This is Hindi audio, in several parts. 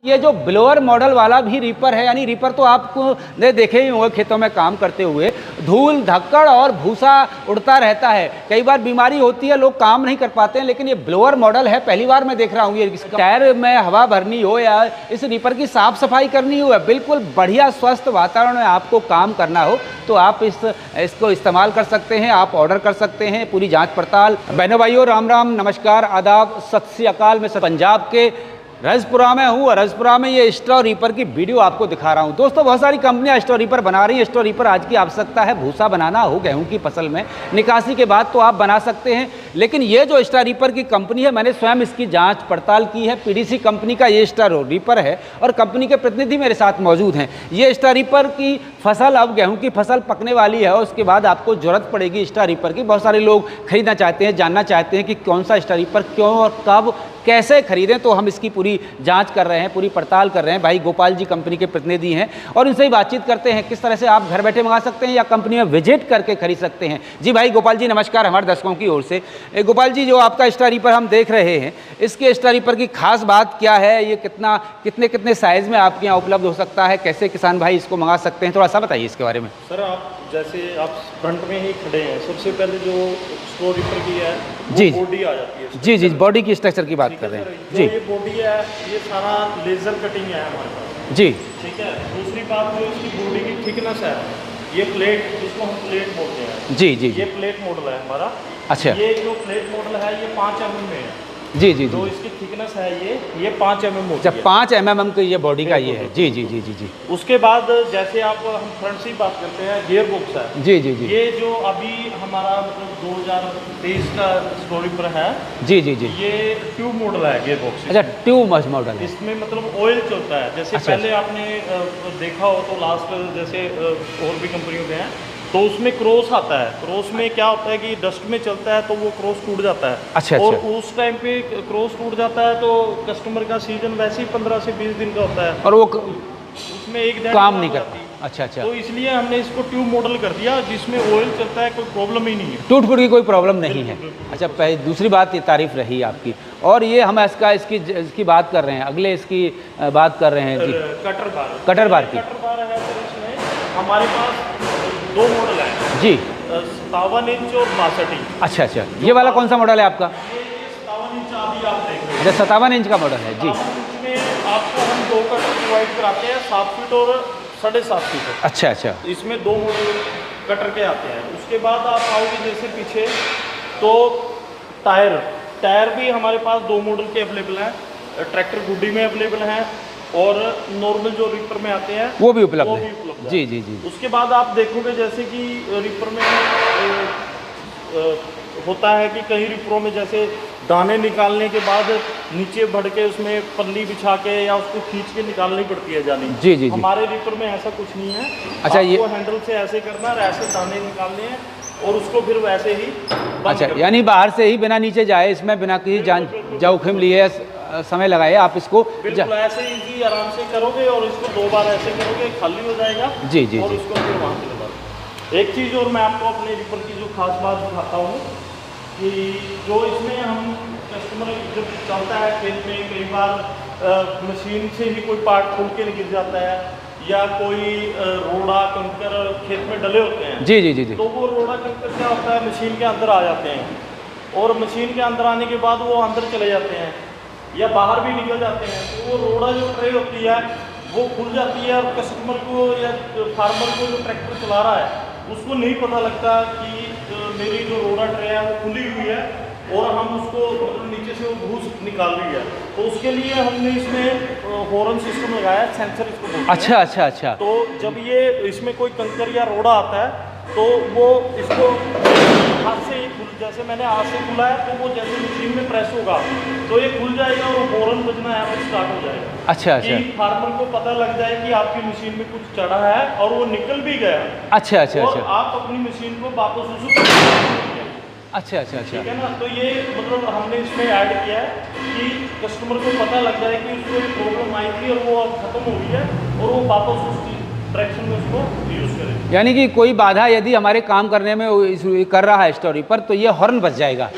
ये जो ब्लोअर मॉडल वाला भी रीपर है, यानी रीपर तो आपको ने देखे ही होंगे खेतों में काम करते हुए, धूल धक्कड़ और भूसा उड़ता रहता है, कई बार बीमारी होती है, लोग काम नहीं कर पाते हैं। लेकिन ये ब्लोअर मॉडल है, पहली बार मैं देख रहा हूँ। ये टायर में हवा भरनी हो या इस रीपर की साफ सफाई करनी हो, बिल्कुल बढ़िया स्वस्थ वातावरण में आपको काम करना हो तो आप इसको इस्तेमाल कर सकते हैं, आप ऑर्डर कर सकते हैं। पूरी जाँच पड़ताल। बहनों भाइयों, राम राम, नमस्कार, आदाब, सत श्री अकाल। मैं पंजाब के रजपुरा में हूँ। रजपुरा में ये स्ट्रॉ रीपर की वीडियो आपको दिखा रहा हूँ। दोस्तों, बहुत सारी कंपनियाँ स्ट्रॉ रीपर बना रही हैं। स्ट्रॉ रीपर आज की आवश्यकता है, भूसा बनाना हो गेहूं की फसल में, निकासी के बाद तो आप बना सकते हैं। लेकिन ये जो स्ट्रॉ रीपर की कंपनी है, मैंने स्वयं इसकी जांच पड़ताल की है। पीडीसी कंपनी का ये स्ट्रॉ रीपर है और कंपनी के प्रतिनिधि मेरे साथ मौजूद हैं। ये स्ट्रॉ रीपर की फसल, अब गेहूँ की फसल पकने वाली है, उसके बाद आपको जरूरत पड़ेगी स्ट्रॉ रीपर की। बहुत सारे लोग खरीदना चाहते हैं, जानना चाहते हैं कि कौन सा स्ट्रॉ रीपर क्यों और कब कैसे खरीदें, तो हम इसकी पूरी जांच कर रहे हैं, पूरी पड़ताल कर रहे हैं। भाई गोपाल जी कंपनी के प्रतिनिधि हैं और इनसे ही बातचीत करते हैं किस तरह से आप घर बैठे मंगा सकते हैं या कंपनी में विजिट करके खरीद सकते हैं। जी भाई गोपाल जी, नमस्कार हमारे दर्शकों की ओर से। गोपाल जी, जो आपका स्ट्रॉ रीपर हम देख रहे हैं, इसके स्ट्रॉ रीपर की खास बात क्या है? ये कितने साइज़ में आपके यहाँ उपलब्ध हो सकता है? कैसे किसान भाई इसको मंगा सकते हैं, थोड़ा सा बताइए इसके बारे में। सर, आप जैसे आप फ्रंट में ही खड़े हैं, सबसे पहले जो स्ट्रॉ रीपर की है जी बॉडी आ जाती है। जी जी, बॉडी की स्ट्रक्चर की बात कर रहे हैं जी। ये बॉडी है, ये सारा लेजर कटिंग है हमारे पास जी। ठीक है। दूसरी बात, जो इसकी बॉडी की थिकनेस है, ये प्लेट, जिसको हम प्लेट बोलते हैं। जी जी, ये प्लेट मॉडल है हमारा। अच्छा। ये जो प्लेट मॉडल है, ये 5 mm में है। जी जी, तो इसकी थिकनेस है ये 5 mm होती जब है। 5 mm की ये बॉडी का ये है। जी जी जी जी जी। उसके बाद जैसे आप हम फ्रंट से ही बात करते हैं, गियर बॉक्स है। जी जी जी। ये जो अभी हमारा मतलब 2023 का स्ट्रॉ रीपर है। जी जी जी। ये ट्यूब मॉडल है गियर बॉक्स। अच्छा, ट्यूब मॉडल है। इसमें मतलब ऑयल चलता है। जैसे अच्छा, पहले आपने देखा हो तो लास्ट जैसे और भी कंपनियों के हैं, तो उसमें क्रॉस आता है। क्रॉस में क्या होता है कि डस्ट में चलता है तो वो क्रॉस टूट जाता है। अच्छा, और अच्छा। उस टाइम पे क्रॉस टूट जाता है तो कस्टमर का सीजन वैसे ही 15 से 20 दिन का होता है और वो उसमें एक काम नहीं करता। अच्छा अच्छा। तो इसलिए हमने इसको ट्यूब मॉडल कर दिया, जिसमें ऑयल चलता है, कोई प्रॉब्लम ही नहीं है, टूट फूट की कोई प्रॉब्लम नहीं है। अच्छा, पहले दूसरी बात, ये तारीफ रही आपकी। और ये हम इसकी बात कर रहे हैं, अगले इसकी बात कर रहे हैं जी, कटर बार की। कटर बार है। सर, इसमें हमारे पास 2 मॉडल है जी, 57 इंच और 62 इंच। अच्छा अच्छा। ये वाला कौन सा मॉडल है आपका? ये 57 इंच अभी आप देख रहे हैं। अच्छा, 57 इंच का मॉडल है जी। इसमें आपको हम 2 कटर प्रोवाइड कराते हैं, 7 फीट और 7.5 फीट। अच्छा अच्छा। इसमें 2 मॉडल कटर के आते हैं। उसके बाद आप आओगे जैसे पीछे, तो टायर भी हमारे पास 2 मॉडल के अवेलेबल हैं। ट्रैक्टर गुड्डी में अवेलेबल हैं और नॉर्मल जो रीपर में आते हैं वो भी उपलब्ध है। है। जी जी जी। उसके बाद आप देखोगे जैसे कि रीपर में होता है कि कई रीपरों में जैसे दाने निकालने के बाद नीचे बढ़ के उसमें पल्ली बिछा के या उसको खींच के निकालनी पड़ती है जाली। जी जी जी। हमारे रीपर में ऐसा कुछ नहीं है। अच्छा, ये हैंडल से ऐसे करना है, ऐसे दाने निकालने हैं और उसको फिर वैसे ही अच्छा, यानी बाहर से ही बिना नीचे जाए, इसमें बिना किसी जोखिम लिए समय लगाए आप इसको बिल्कुल ऐसे ही आराम से करोगे और इसको 2 बार ऐसे करोगे, खाली हो जाएगा। जी जी और जी। उसको फिर वहाँ से लगा। एक चीज़ और मैं आपको अपने रीपर की जो खास बात दिखाता हूँ कि जो इसमें हम कस्टमर जब चलता है खेत में, कई बार मशीन से ही कोई पार्ट खोल के गिर जाता है या कोई रोड़ा कंकर खेत में डले होते हैं। जी जी जी जी। तो वो रोड़ा कंकर क्या होता है, मशीन के अंदर आ जाते हैं और मशीन के अंदर आने के बाद वो अंदर चले जाते हैं या बाहर भी निकल जाते हैं। तो वो रोड़ा जो ट्रे होती है वो खुल जाती है और कस्टमर को या फार्मर को जो ट्रैक्टर चला रहा है उसको नहीं पता लगता कि मेरी जो रोड़ा ट्रे है वो खुली हुई है और हम उसको मतलब नीचे से वो घूस निकाल रही है। तो उसके लिए हमने इसमें हॉर्न सिस्टम लगाया, सेंसर इसको बोलते हैं। अच्छा अच्छा अच्छा। तो जब ये इसमें कोई कंकर या रोड़ा आता है तो वो इसको हाथ से ही जैसे मैंने हाथ से खुला है तो वो जैसे मशीन में प्रेस होगा तो ये खुल जाएगा और हॉर्न बजना है और स्टार्ट हो जाएगा। अच्छा अच्छा। कि फार्मर को पता लग जाए कि आपकी मशीन में कुछ चढ़ा है और वो निकल भी गया। अच्छा अच्छा और अच्छा। आप अपनी मशीन को वापस उसको अच्छा अच्छा अच्छा। ठीक है ना। तो ये मतलब हमने इसमें ऐड किया है कि कस्टमर को पता लग जाए कि उसको एक प्रॉब्लम आई थी और वो अब खत्म हो गई है और वो वापस उसकी ट्रैक्शन में उसको यूज़ करें। यानी कि कोई बाधा यदि हमारे काम करने में कर रहा है स्टोरी पर, तो ये हॉर्न बच जाएगा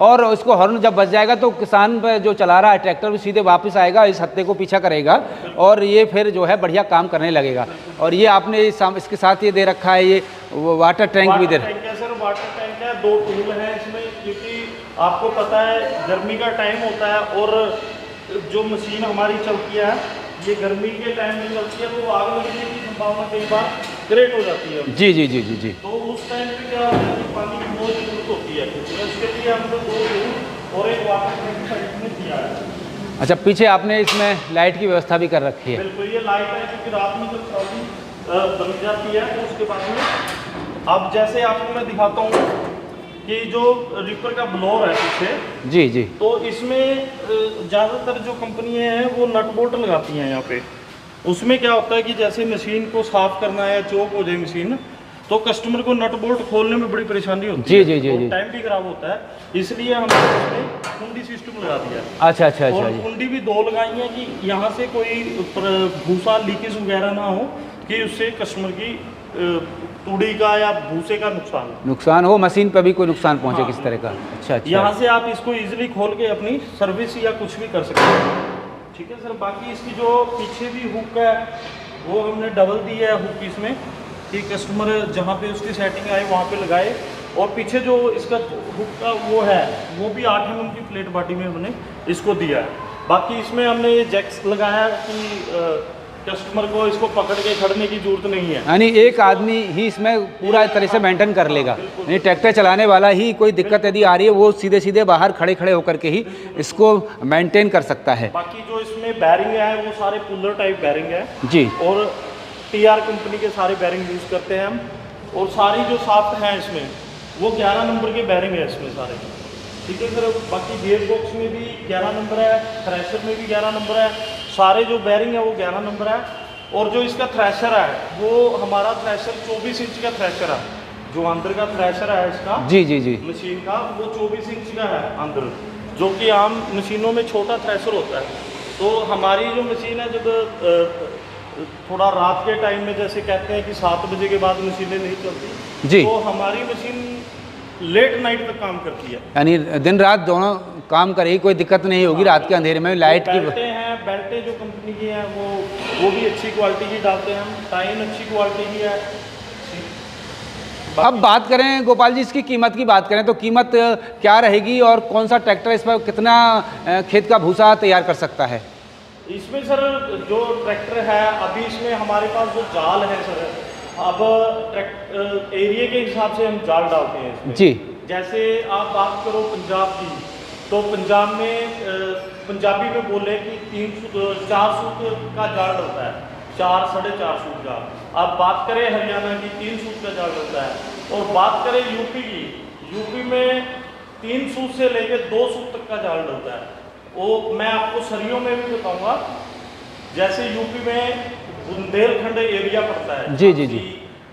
और इसको हॉर्न जब बज जाएगा तो किसान जो चला रहा है ट्रैक्टर भी सीधे वापस आएगा, इस हत्थे को पीछा करेगा और ये फिर जो है बढ़िया काम करने लगेगा। और ये आपने इसके साथ ये दे रखा है, ये वाटर टैंक भी दे रखा है सर। वाटर टैंक है, 2 टूल हैं इसमें, क्योंकि आपको पता है गर्मी का टाइम होता है और जो मशीन हमारी चलती है ये गर्मी के टाइम में चलती है, तो आग लगने की संभावना कई बार क्रिएट हो जाती है। जी जी जी जी जी। तो उस टाइम पे क्या होता है कि पानी की बहुत जरूरत होती है, तो उसके लिए हमने 2 टूल और एक वाटर टैंक साइड में दिया है। अच्छा, पीछे आपने इसमें लाइट की व्यवस्था भी कर रखी है। बिल्कुल, ये लाइट है क्योंकि रात में जब प्रॉब्लम बन जाती है तो उसके बाद में अब जैसे आपको मैं दिखाता हूँ कि जो रीपर का ब्लोअर है पीछे, जी जी, तो इसमें ज़्यादातर जो कंपनियां हैं वो नट बोल्ट लगाती हैं यहाँ पे। उसमें क्या होता है कि जैसे मशीन को साफ करना है, चौक हो जाए मशीन, तो कस्टमर को नट बोल्ट खोलने में बड़ी परेशानी होती है। जी जी जी, टाइम भी खराब होता है, इसलिए हमने इसमें कुंडी सिस्टम लगा दिया। अच्छा अच्छा अच्छा। और कुंडी भी 2 लगाई है कि यहाँ से कोई भूसा लीकेज वगैरह ना हो, कि उससे कस्टमर की तूड़ी का या भूसे का नुकसान हो, मशीन पर भी कोई नुकसान पहुंचे। हाँ, किस तरह का। अच्छा अच्छा। यहाँ से आप इसको इजीली खोल के अपनी सर्विस या कुछ भी कर सकते हैं। ठीक है सर। बाकी इसकी जो पीछे भी हुक है वो हमने डबल दी है हुक इसमें, कि कस्टमर जहाँ पे उसकी सेटिंग आए वहाँ पे लगाए। और पीछे जो इसका हुक का वो है वो भी 8 mm की प्लेट बॉडी में हमने इसको दिया है। बाकी इसमें हमने ये जैक्स लगाया कि कस्टमर को इसको पकड़ के खड़ने की जरूरत नहीं है, यानी एक आदमी ही इसमें पूरा तरह से मेंटेन कर लेगा। यानी ट्रैक्टर चलाने वाला ही कोई दिक्कत यदि आ रही है वो सीधे सीधे बाहर खड़े खड़े होकर के ही इसको मेंटेन कर सकता है। बाकी जो इसमें बैरिंग है वो सारे पुलर टाइप बैरिंग है जी, और TR कंपनी के सारे बैरिंग यूज़ करते हैं हम। और सारी जो शाफ्ट हैं इसमें वो 11 नंबर के बैरिंग है इसमें सारे। ठीक है सर। बाकी गियर बॉक्स में भी 11 नंबर है, थ्रेशर में भी 11 नंबर है, सारे जो बैरिंग है वो 11 नंबर है। और जो इसका थ्रेशर है वो हमारा थ्रेशर 24 इंच का थ्रेशर है। जो अंदर का थ्रेशर है इसका जी जी जी मशीन का, वो 24 इंच का है अंदर, जो कि आम मशीनों में छोटा थ्रेशर होता है। तो हमारी जो मशीन है, जब थोड़ा रात के टाइम में जैसे कहते हैं कि 7 बजे के बाद मशीनें नहीं चलती जी, तो हमारी मशीन लेट नाइट तक काम करती है, यानी दिन रात दोनों काम करेगी, कोई दिक्कत नहीं होगी। रात के अंधेरे में लाइट की बेल्टें जो कंपनी की हैं वो भी अच्छी क्वालिटी की डालते हैं हम, टाइन अच्छी क्वालिटी की है। अब बात करें गोपाल जी इसकी कीमत की बात करें तो कीमत क्या रहेगी और कौन सा ट्रैक्टर इस पर कितना खेत का भूसा तैयार कर सकता है? इसमें सर जो ट्रैक्टर है अभी इसमें हमारे पास जो जाल है सर, अब एरिया के हिसाब से हम जाल डालते हैं इसमें जी। जैसे आप बात करो पंजाब की, तो पंजाब में पंजाबी में बोले कि 4 सूत का जाल डलता है, 4 साढ़े 4 सूत का। अब बात करें हरियाणा की 3 सूत का जाल डलता है। और बात करें यूपी की, यूपी में 3 सूत से लेकर 2 सूत तक का जाल डलता है। वो मैं आपको सरियों में भी बताऊंगा। जैसे यूपी में बुंदेलखंड एरिया पड़ता है जी जी जी,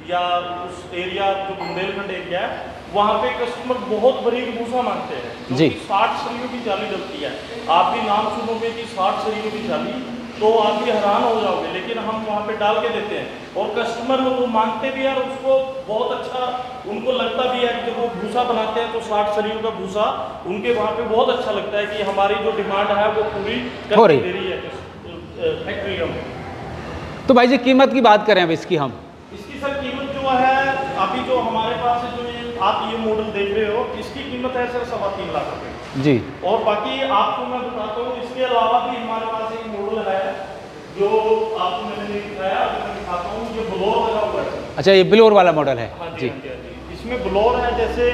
या उस एरिया जो बुंदेलखंड एरिया है वहाँ पे कस्टमर बहुत बारीक भूसा मांगते हैं जी। 60 सरियों की जाली डलती है। आप भी नाम सुनोगे कि 60 सरियों की जाली, तो आप भी हैरान हो जाओगे, लेकिन हम वहाँ पे डाल के देते हैं। और कस्टमर वो मांगते भी हैं और उसको बहुत अच्छा उनको लगता भी है कि जब वो भूसा बनाते हैं तो 60 सरियों का भूसा उनके वहाँ पे बहुत अच्छा लगता है कि हमारी जो डिमांड है वो पूरी कर दे रही है फैक्ट्री में। तो भाई जी कीमत की बात करें अब इसकी, हम इसकी सर कीमत जो है अभी जो हमारे पास है, जो आप ये मॉडल देख रहे हो, इसकी कीमत है सर 3.25 लाख रुपए जी। और बाकी आपको मैं बताता हूँ इसके अलावा भी हमारे पास एक मॉडल है जो आपको मैंने नहीं दिखाया, मैं दिखाता हूँ। ये ब्लोअर लगा हुआ है। अच्छा, ये ब्लोअर वाला मॉडल है जी। इसमें ब्लोअर है, जैसे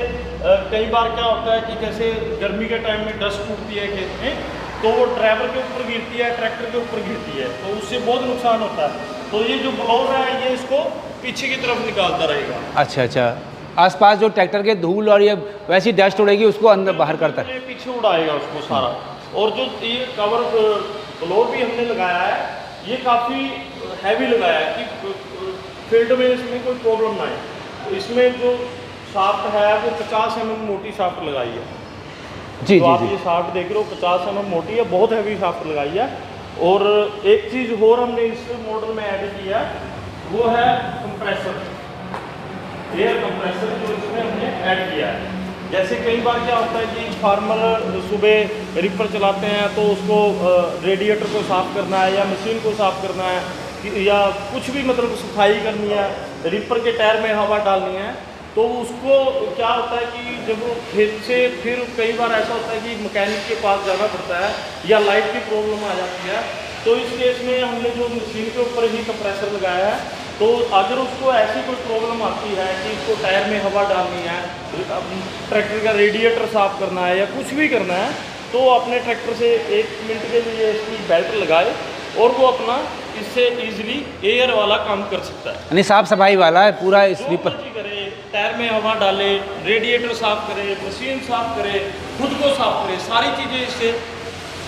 कई बार क्या होता है कि जैसे गर्मी के टाइम में डस्ट उठती है खेत में, तो वो ड्राइवर के ऊपर गिरती है, ट्रैक्टर के ऊपर गिरती है, तो उससे बहुत नुकसान होता है। तो ये जो ब्लोअर है ये इसको पीछे की तरफ निकालता रहेगा। अच्छा अच्छा, आसपास जो ट्रैक्टर के धूल और ये वैसी डस्ट उड़ेगी उसको अंदर बाहर करता है, पीछे उड़ाएगा उसको सारा। और जो ये कवर ब्लोअर भी हमने लगाया है, ये काफ़ी हैवी लगाया है कि फील्ड में इसमें कोई प्रॉब्लम ना आए। इसमें जो शाफ्ट है वो 50 mm मोटी शाफ्ट लगाई है जी। तो आप ये शाफ्ट देख रहे हो 50 mm मोटी है, बहुत हैवी शाफ्ट लगाई है। और एक चीज़ और हमने इस मॉडल में ऐड किया वो है कंप्रेसर, एयर कंप्रेसर जो इसमें हमने ऐड किया है। जैसे कई बार क्या होता है कि फार्मर सुबह रिपर चलाते हैं तो उसको रेडिएटर को साफ़ करना है या मशीन को साफ़ करना है या कुछ भी मतलब सफाई करनी है, रिपर के टायर में हवा डालनी है, तो उसको क्या होता है कि जब वो खेत से फिर कई बार ऐसा होता है कि मैकेनिक के पास जाना पड़ता है या लाइट की प्रॉब्लम आ जाती है। तो इस केस में हमने जो मशीन के ऊपर ही कंप्रेसर लगाया है, तो अगर उसको ऐसी कोई प्रॉब्लम आती है कि इसको टायर में हवा डालनी है, ट्रैक्टर का रेडिएटर साफ़ करना है या कुछ भी करना है, तो अपने ट्रैक्टर से 1 मिनट के लिए इसकी बेल्ट लगाए और वो अपना इससे ईजिली एयर वाला काम कर सकता है। यानी साफ सफाई वाला है पूरा इस जो रीपर। मर्जी करे, टायर में हवा डाले, रेडिएटर साफ़ करे, मशीन साफ़ करे, खुद को साफ़ करे, सारी चीज़ें इससे।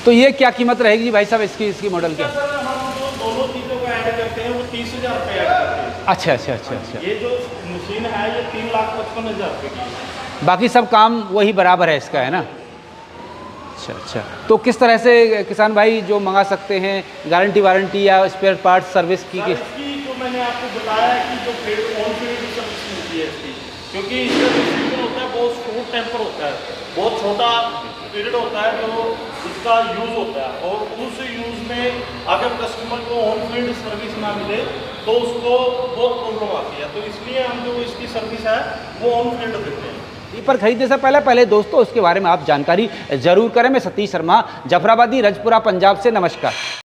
तो ये क्या कीमत रहेगी जी भाई साहब इसकी मॉडल क्या? सर हम जो दोनों चीज़ों को ऐड करते हैं वो 30,000 रुपये ऐड करते हैं। अच्छा अच्छा अच्छा अच्छा। ये जो मशीन है ये 3,55,000 रुपये की है। बाकी सब काम वही बराबर है इसका, है ना? अच्छा अच्छा। तो किस तरह से किसान भाई जो मंगा सकते हैं, गारंटी वारंटी या स्पेयर पार्ट्स सर्विस की? इसकी जो मैंने आपको बताया है कि जो ऑन फील्ड सर्विस मिलती है इसकी, क्योंकि इसका जो सीजन होता है बहुत शॉर्ट टेम्पर होता है, बहुत छोटा पीरियड होता है जो इसका यूज़ होता है, और उस यूज़ में अगर कस्टमर को ऑन फील्ड सर्विस ना मिले तो उसको बहुत प्रॉब्लम आती है। तो इसलिए हम जो इसकी सर्विस है वो ऑन फील्ड देते हैं। रीपर खरीदने से पहले दोस्तों उसके बारे में आप जानकारी जरूर करें। मैं सतीश शर्मा, जफराबादी, रजपुरा, पंजाब से। नमस्कार।